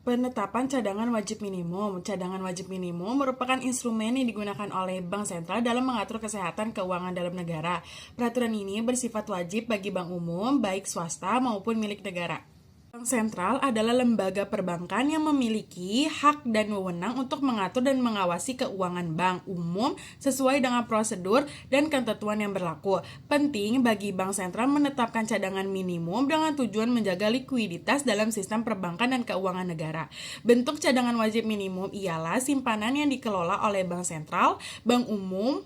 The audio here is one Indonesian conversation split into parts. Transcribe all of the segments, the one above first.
Penetapan cadangan wajib minimum. Cadangan wajib minimum merupakan instrumen yang digunakan oleh Bank Sentral dalam mengatur kesehatan keuangan dalam negara. Peraturan ini bersifat wajib bagi bank umum, baik swasta maupun milik negara. Bank Sentral adalah lembaga perbankan yang memiliki hak dan wewenang untuk mengatur dan mengawasi keuangan bank umum sesuai dengan prosedur dan ketentuan yang berlaku. Penting bagi Bank Sentral menetapkan cadangan minimum dengan tujuan menjaga likuiditas dalam sistem perbankan dan keuangan negara. Bentuk cadangan wajib minimum ialah simpanan yang dikelola oleh Bank Sentral, bank umum,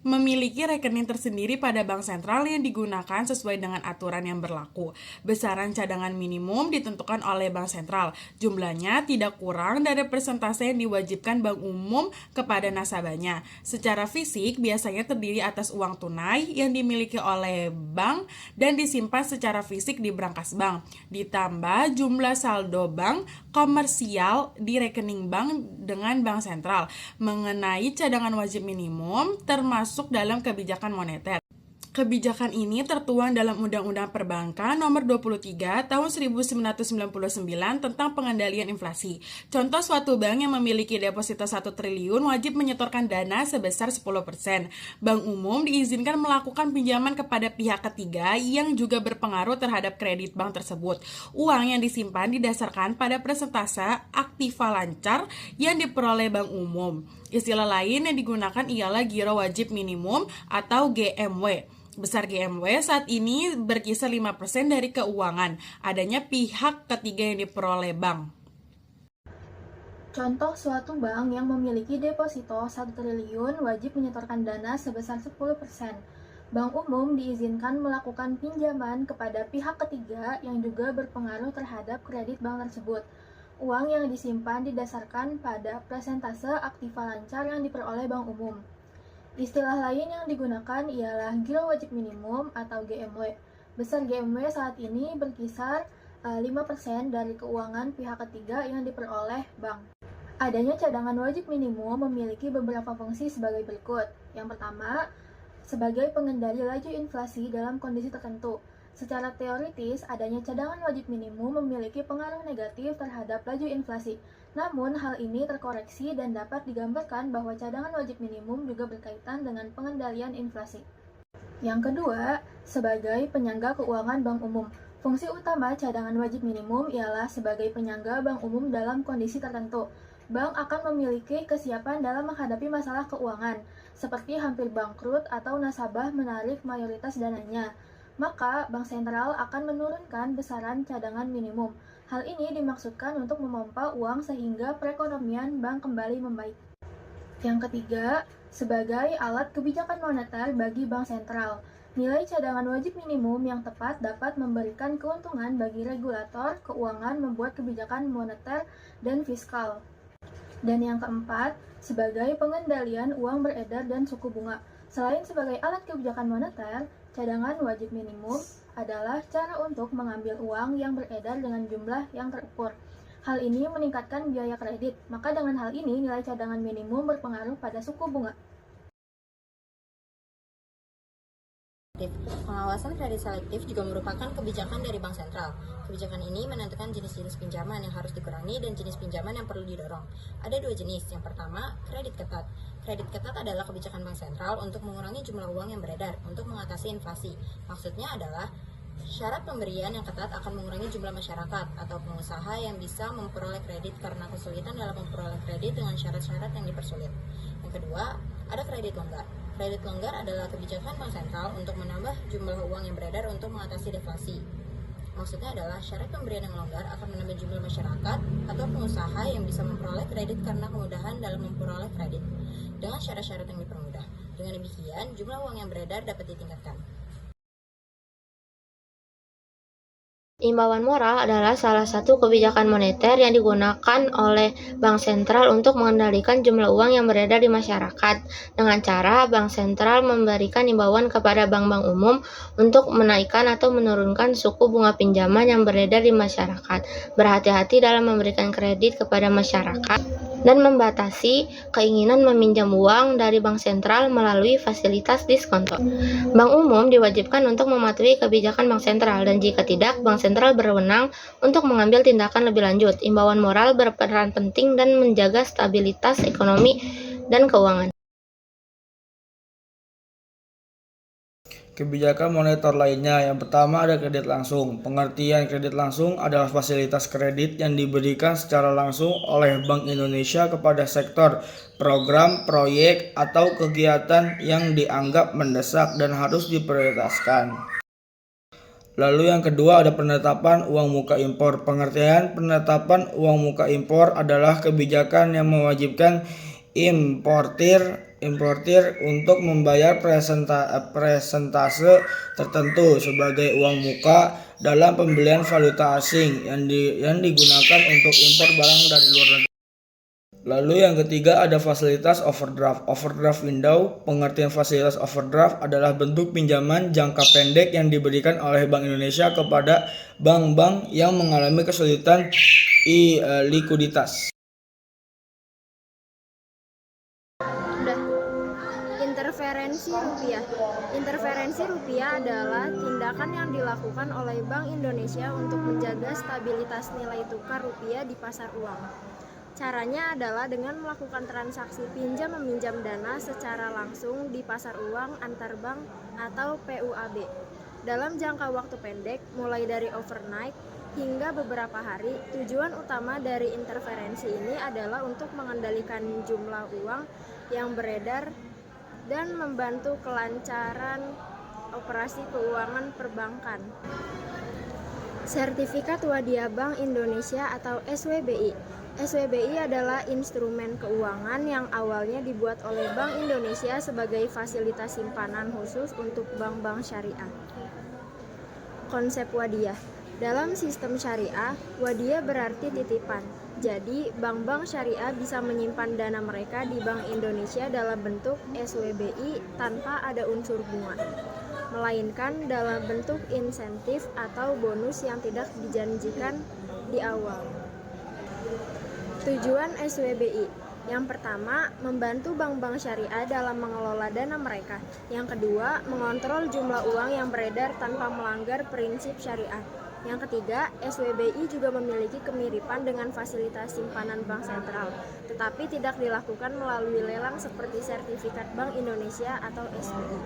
memiliki rekening tersendiri pada bank sentral yang digunakan sesuai dengan aturan yang berlaku. Besaran cadangan minimum ditentukan oleh bank sentral. Jumlahnya tidak kurang dari persentase yang diwajibkan bank umum kepada nasabahnya. Secara fisik biasanya terdiri atas uang tunai yang dimiliki oleh bank dan disimpan secara fisik di brankas bank, ditambah jumlah saldo bank komersial di rekening bank dengan bank sentral. Mengenai cadangan wajib minimum termasuk dalam kebijakan moneter. Kebijakan ini tertuang dalam Undang-Undang Perbankan Nomor 23 Tahun 1999 tentang pengendalian inflasi. Contoh, suatu bank yang memiliki deposito 1 triliun wajib menyetorkan dana sebesar 10%. Bank umum diizinkan melakukan pinjaman kepada pihak ketiga yang juga berpengaruh terhadap kredit bank tersebut. Uang yang disimpan didasarkan pada persentase aktiva lancar yang diperoleh bank umum. Istilah lain yang digunakan ialah giro wajib minimum atau GMW. Besar GMW saat ini berkisar 5% dari keuangan adanya pihak ketiga yang diperoleh bank. Contoh, suatu bank yang memiliki deposito 1 triliun wajib menyetorkan dana sebesar 10%. Bank umum diizinkan melakukan pinjaman kepada pihak ketiga yang juga berpengaruh terhadap kredit bank tersebut. Uang yang disimpan didasarkan pada persentase aktiva lancar yang diperoleh bank umum. Istilah lain yang digunakan ialah giro wajib minimum atau GMW. Besar GMW saat ini berkisar 5% dari keuangan pihak ketiga yang diperoleh bank. Adanya cadangan wajib minimum memiliki beberapa fungsi sebagai berikut. Yang pertama, sebagai pengendali laju inflasi dalam kondisi tertentu. Secara teoritis, adanya cadangan wajib minimum memiliki pengaruh negatif terhadap laju inflasi. Namun, hal ini terkoreksi dan dapat digambarkan bahwa cadangan wajib minimum juga berkaitan dengan pengendalian inflasi. Yang kedua, sebagai penyangga keuangan bank umum. Fungsi utama cadangan wajib minimum ialah sebagai penyangga bank umum dalam kondisi tertentu. Bank akan memiliki kesiapan dalam menghadapi masalah keuangan, seperti hampir bangkrut atau nasabah menarik mayoritas dananya. Maka, Bank Sentral akan menurunkan besaran cadangan minimum. Hal ini dimaksudkan untuk memompa uang sehingga perekonomian bank kembali membaik. Yang ketiga, sebagai alat kebijakan moneter bagi Bank Sentral. Nilai cadangan wajib minimum yang tepat dapat memberikan keuntungan bagi regulator keuangan membuat kebijakan moneter dan fiskal. Dan yang keempat, sebagai pengendalian uang beredar dan suku bunga. Selain sebagai alat kebijakan moneter, cadangan wajib minimum adalah cara untuk mengambil uang yang beredar dengan jumlah yang terukur. Hal ini meningkatkan biaya kredit, maka dengan hal ini nilai cadangan minimum berpengaruh pada suku bunga. Pengawasan kredit selektif juga merupakan kebijakan dari Bank Sentral. Kebijakan ini menentukan jenis-jenis pinjaman yang harus dikurangi dan jenis pinjaman yang perlu didorong. Ada dua jenis. Yang pertama, kredit ketat. Kredit ketat adalah kebijakan Bank Sentral untuk mengurangi jumlah uang yang beredar untuk mengatasi inflasi. Maksudnya adalah syarat pemberian yang ketat akan mengurangi jumlah masyarakat atau pengusaha yang bisa memperoleh kredit karena kesulitan dalam memperoleh kredit dengan syarat-syarat yang dipersulit. Yang kedua, ada kredit longgar. Kredit longgar adalah kebijakan Bank Sentral untuk menambah jumlah uang yang beredar untuk mengatasi deflasi. Maksudnya adalah syarat pemberian yang longgar akan menambah jumlah masyarakat atau pengusaha yang bisa memperoleh kredit karena kemudahan dalam memperoleh kredit dengan syarat-syarat yang dipermudah. Dengan demikian, jumlah uang yang beredar dapat ditingkatkan. Imbauan moral adalah salah satu kebijakan moneter yang digunakan oleh Bank Sentral untuk mengendalikan jumlah uang yang beredar di masyarakat. Dengan cara Bank Sentral memberikan imbauan kepada bank-bank umum untuk menaikkan atau menurunkan suku bunga pinjaman yang beredar di masyarakat. Berhati-hati dalam memberikan kredit kepada masyarakat. dan membatasi keinginan meminjam uang dari bank sentral melalui fasilitas diskonto. Bank umum diwajibkan untuk mematuhi kebijakan bank sentral, dan jika tidak, bank sentral berwenang untuk mengambil tindakan lebih lanjut. Imbauan moral berperan penting dan menjaga stabilitas ekonomi dan keuangan. Kebijakan moneter lainnya, yang pertama ada kredit langsung. Pengertian kredit langsung adalah fasilitas kredit yang diberikan secara langsung oleh Bank Indonesia kepada sektor, program, proyek, atau kegiatan yang dianggap mendesak dan harus diprioritaskan. Lalu yang kedua ada penetapan uang muka impor. Pengertian penetapan uang muka impor adalah kebijakan yang mewajibkan importir untuk membayar presentase tertentu sebagai uang muka dalam pembelian valuta asing yang digunakan untuk impor barang dari luar negeri. Lalu yang ketiga ada fasilitas overdraft. Overdraft window. Pengertian fasilitas overdraft adalah bentuk pinjaman jangka pendek yang diberikan oleh Bank Indonesia kepada bank-bank yang mengalami kesulitan likuiditas. Interferensi rupiah. Interferensi rupiah adalah tindakan yang dilakukan oleh Bank Indonesia untuk menjaga stabilitas nilai tukar rupiah di pasar uang. Caranya adalah dengan melakukan transaksi pinjam meminjam dana secara langsung di pasar uang antar bank atau PUAB dalam jangka waktu pendek mulai dari overnight hingga beberapa hari. Tujuan utama dari interferensi ini adalah untuk mengendalikan jumlah uang yang beredar dan membantu kelancaran operasi keuangan perbankan. Sertifikat Wadiah Bank Indonesia atau SWBI. SWBI adalah instrumen keuangan yang awalnya dibuat oleh Bank Indonesia sebagai fasilitas simpanan khusus untuk bank-bank syariah. Konsep wadiah. Dalam sistem syariah, wadiah berarti titipan. Jadi, bank-bank syariah bisa menyimpan dana mereka di Bank Indonesia dalam bentuk SWBI tanpa ada unsur bunga, melainkan dalam bentuk insentif atau bonus yang tidak dijanjikan di awal. Tujuan SWBI: yang pertama, membantu bank-bank syariah dalam mengelola dana mereka. Yang kedua, mengontrol jumlah uang yang beredar tanpa melanggar prinsip syariah. Yang ketiga, SWBI juga memiliki kemiripan dengan fasilitas simpanan bank sentral, tetapi tidak dilakukan melalui lelang seperti sertifikat Bank Indonesia atau SBI.